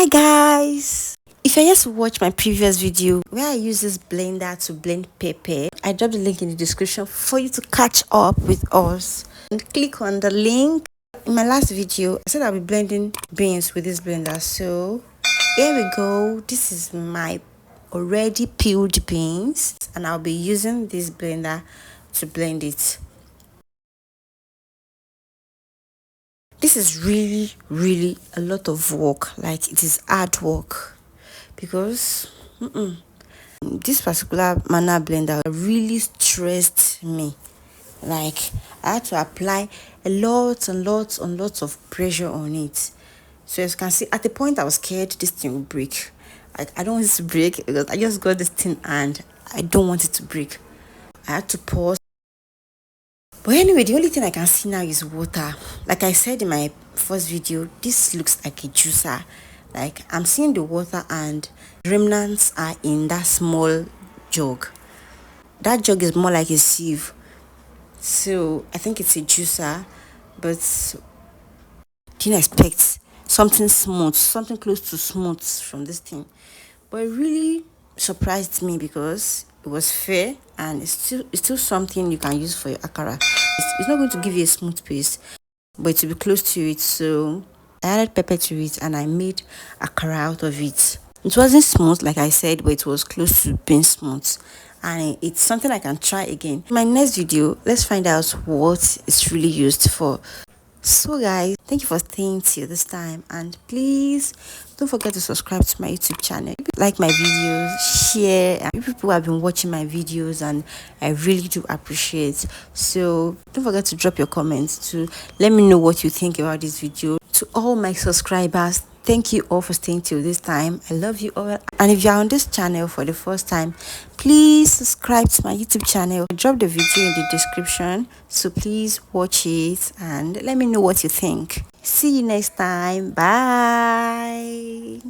Hi guys, if you just watch my previous video where I use this blender to blend pepper, I dropped the link in the description for you to catch up with us and click on the link. In my last video I said I'll be blending beans with this blender, so here we go. This is my already peeled beans and I'll be using this blender to blend it. This is really a lot of work, like it is hard work, because this particular manna blender really stressed me. Like I had to apply a lot and lots of pressure on it. So as you can see, at the point I was scared this thing will break. I don't want it to break because I just got this thing and I don't want it to break. I had to pause. But anyway, the only thing I can see now is water. Like I said in my first video, this looks like a juicer. Like I'm seeing the water and remnants are in that small jug. That jug is more like a sieve. So I think it's a juicer, but didn't expect something smooth, something close to smooth from this thing. But it really surprised me because it was fair and it's still something you can use for your akara. It's not going to give you a smooth paste, but it will be close to it. So I added pepper to it and I made akara out of it. It wasn't smooth like I said, but it was close to being smooth, and it's something I can try again. In my next video, let's find out what it's really used for. So guys, thank you for staying till this time, and please don't forget to subscribe to my YouTube channel, like my videos, share, and you people have been watching my videos and I really do appreciate. So don't forget to drop your comments to let me know what you think about this video. To all my subscribers, thank you all for staying till this time. I love you all, and if you're on this channel for the first time, please subscribe to my YouTube channel. I dropped the video in the description, so please watch it and let me know what you think. See you next time. Bye.